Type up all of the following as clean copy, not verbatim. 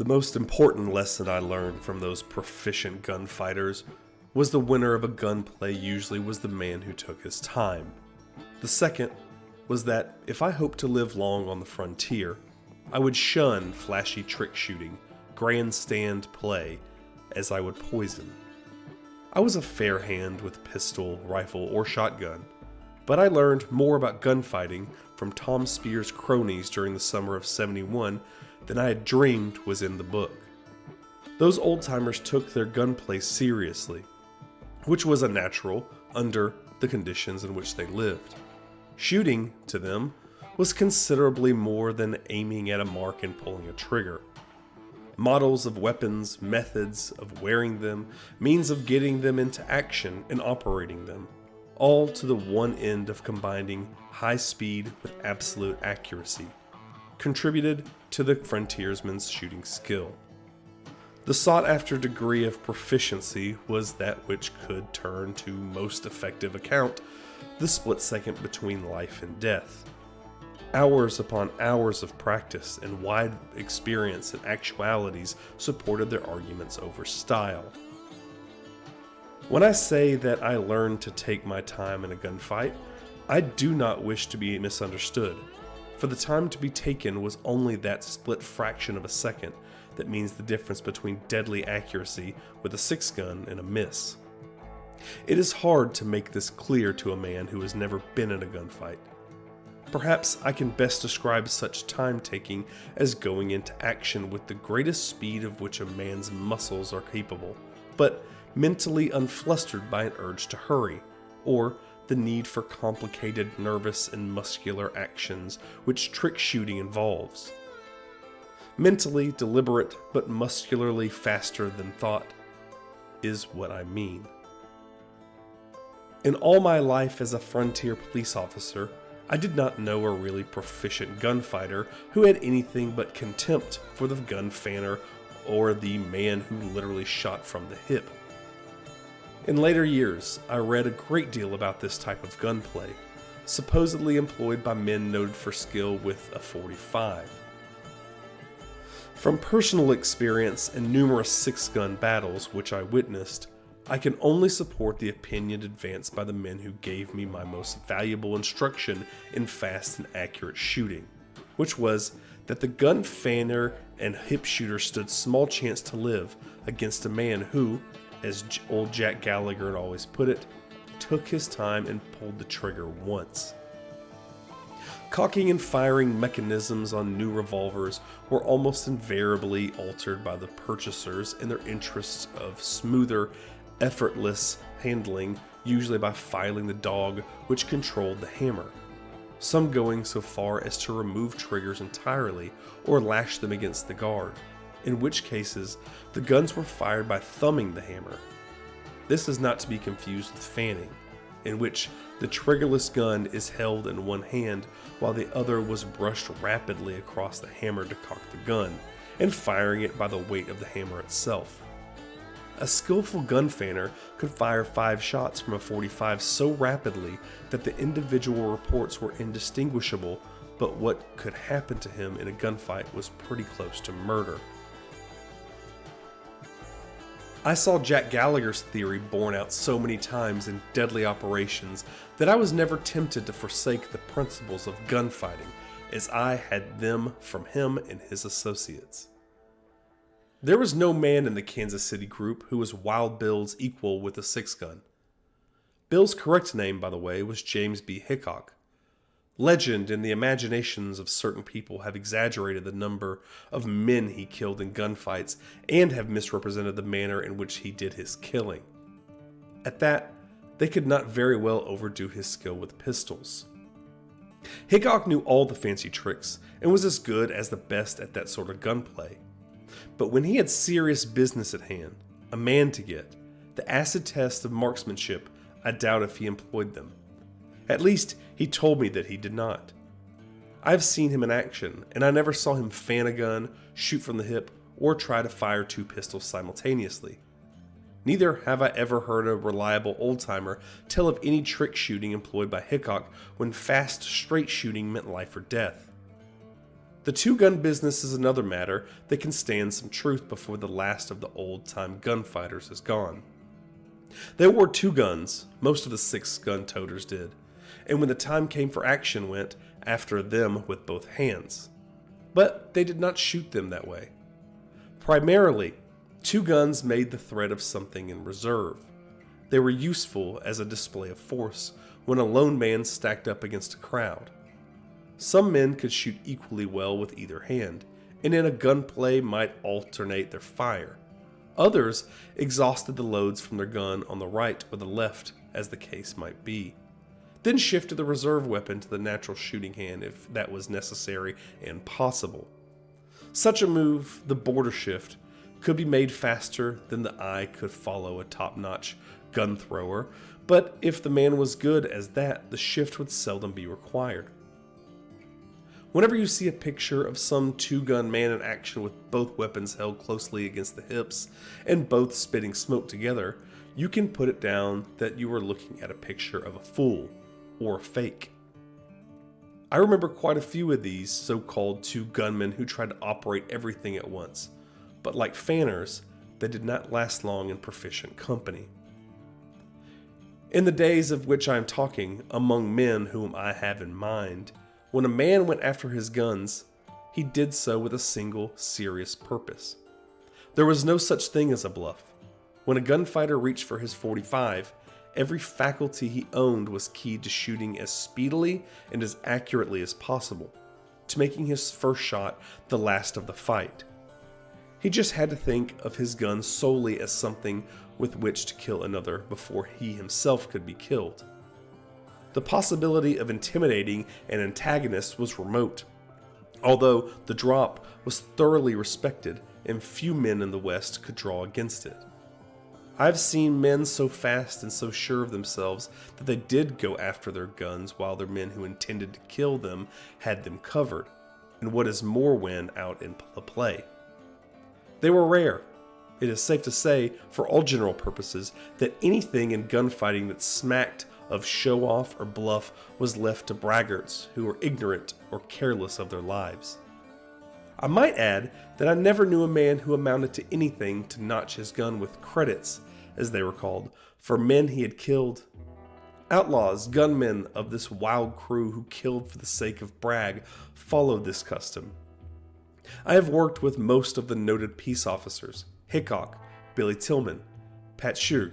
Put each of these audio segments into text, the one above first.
The most important lesson I learned from those proficient gunfighters was the winner of a gunplay usually was the man who took his time. The second was that if I hoped to live long on the frontier, I would shun flashy trick shooting, grandstand play, as I would poison. I was a fair hand with pistol, rifle, or shotgun, but I learned more about gunfighting from Tom Spear's cronies during the summer of '71 than I had dreamed was in the book. Those old-timers took their gunplay seriously, which was a natural under the conditions in which they lived. Shooting, to them, was considerably more than aiming at a mark and pulling a trigger. Models of weapons, methods of wearing them, means of getting them into action and operating them, all to the one end of combining high speed with absolute accuracy, contributed to the frontiersman's shooting skill. The sought-after degree of proficiency was that which could turn to most effective account the split second between life and death. Hours upon hours of practice and wide experience and actualities supported their arguments over style. When I say that I learned to take my time in a gunfight, I do not wish to be misunderstood, for the time to be taken was only that split fraction of a second that means the difference between deadly accuracy with a 6-gun and a miss. It is hard to make this clear to a man who has never been in a gunfight. Perhaps I can best describe such time-taking as going into action with the greatest speed of which a man's muscles are capable, but mentally unflustered by an urge to hurry, or the need for complicated nervous and muscular actions which trick shooting involves. Mentally deliberate but muscularly faster than thought is what I mean. In all my life as a frontier police officer, I did not know a really proficient gunfighter who had anything but contempt for the gun fanner or the man who literally shot from the hip. In later years, I read a great deal about this type of gunplay, supposedly employed by men noted for skill with a .45. From personal experience and numerous 6-gun battles which I witnessed, I can only support the opinion advanced by the men who gave me my most valuable instruction in fast and accurate shooting, which was that the gun fanner and hip shooter stood small chance to live against a man who, as old Jack Gallagher had always put it, took his time and pulled the trigger once. Cocking and firing mechanisms on new revolvers were almost invariably altered by the purchasers in their interests of smoother, effortless handling, usually by filing the dog which controlled the hammer, some going so far as to remove triggers entirely or lash them against the guard, in which cases the guns were fired by thumbing the hammer. This is not to be confused with fanning, in which the triggerless gun is held in one hand while the other was brushed rapidly across the hammer to cock the gun, and firing it by the weight of the hammer itself. A skillful gun fanner could fire 5 shots from a .45 so rapidly that the individual reports were indistinguishable, but what could happen to him in a gunfight was pretty close to murder. I saw Jack Gallagher's theory borne out so many times in deadly operations that I was never tempted to forsake the principles of gunfighting, as I had them from him and his associates. There was no man in the Kansas City group who was Wild Bill's equal with a 6-gun. Bill's correct name, by the way, was James B. Hickok. Legend and the imaginations of certain people have exaggerated the number of men he killed in gunfights and have misrepresented the manner in which he did his killing. At that, they could not very well overdo his skill with pistols. Hickok knew all the fancy tricks and was as good as the best at that sort of gunplay. But when he had serious business at hand, a man to get, the acid test of marksmanship, I doubt if he employed them. At least, he told me that he did not. I've seen him in action, and I never saw him fan a gun, shoot from the hip, or try to fire 2 pistols simultaneously. Neither have I ever heard a reliable old-timer tell of any trick shooting employed by Hickok when fast, straight shooting meant life or death. The two-gun business is another matter that can stand some truth before the last of the old-time gunfighters is gone. They wore two guns, most of the six-gun toters did, and when the time came for action went after them with both hands. But they did not shoot them that way. Primarily, two guns made the threat of something in reserve. They were useful as a display of force when a lone man stacked up against a crowd. Some men could shoot equally well with either hand, and in a gunplay might alternate their fire. Others exhausted the loads from their gun on the right or the left, as the case might be, then shifted the reserve weapon to the natural shooting hand if that was necessary and possible. Such a move, the border shift, could be made faster than the eye could follow a top-notch gun thrower, but if the man was good as that, the shift would seldom be required. Whenever you see a picture of some two-gun man in action with both weapons held closely against the hips and both spitting smoke together, you can put it down that you are looking at a picture of a fool or a fake. I remember quite a few of these so-called two gunmen who tried to operate everything at once, but like fanners, they did not last long in proficient company. In the days of which I am talking, among men whom I have in mind, when a man went after his guns, he did so with a single serious purpose. There was no such thing as a bluff. When a gunfighter reached for his .45, every faculty he owned was keyed to shooting as speedily and as accurately as possible, to making his first shot the last of the fight. He just had to think of his gun solely as something with which to kill another before he himself could be killed. The possibility of intimidating an antagonist was remote, although the drop was thoroughly respected and few men in the West could draw against it. I've seen men so fast and so sure of themselves that they did go after their guns while their men who intended to kill them had them covered, and what is more when out in the play. They were rare. It is safe to say, for all general purposes, that anything in gunfighting that smacked of show-off or bluff was left to braggarts who were ignorant or careless of their lives. I might add that I never knew a man who amounted to anything to notch his gun with credits, as they were called, for men he had killed. Outlaws, gunmen of this wild crew who killed for the sake of brag, followed this custom. I have worked with most of the noted peace officers: Hickok, Billy Tillman, Pat Shug,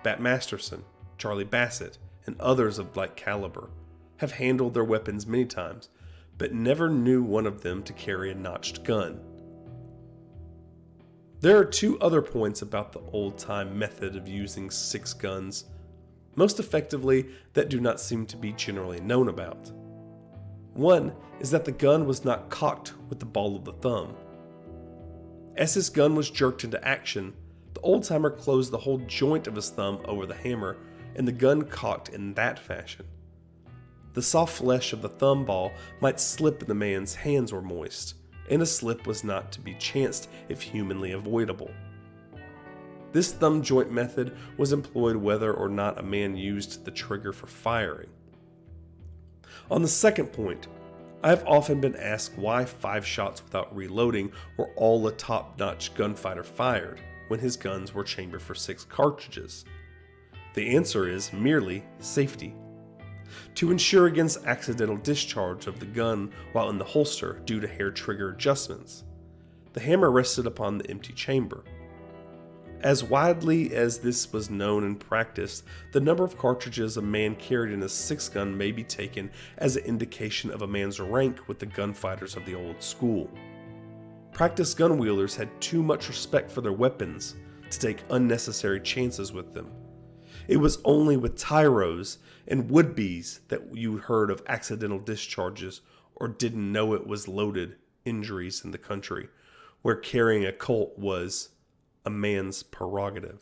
Bat Masterson, Charlie Bassett, and others of like caliber, have handled their weapons many times, but never knew one of them to carry a notched gun. There are two other points about the old-time method of using six guns, most effectively, that do not seem to be generally known about. One is that the gun was not cocked with the ball of the thumb. As his gun was jerked into action, the old-timer closed the whole joint of his thumb over the hammer, and the gun cocked in that fashion. The soft flesh of the thumb ball might slip if the man's hands were moist, and a slip was not to be chanced if humanly avoidable. This thumb joint method was employed whether or not a man used the trigger for firing. On the second point, I have often been asked why 5 shots without reloading were all a top-notch gunfighter fired when his guns were chambered for 6 cartridges. The answer is merely safety. To ensure against accidental discharge of the gun while in the holster due to hair trigger adjustments, the hammer rested upon the empty chamber. As widely as this was known and practiced, the number of cartridges a man carried in a 6-gun may be taken as an indication of a man's rank with the gunfighters of the old school. Practiced gun wielders had too much respect for their weapons to take unnecessary chances with them. It was only with tyros and would-bes that you heard of accidental discharges or didn't know it was loaded injuries in the country, where carrying a Colt was a man's prerogative.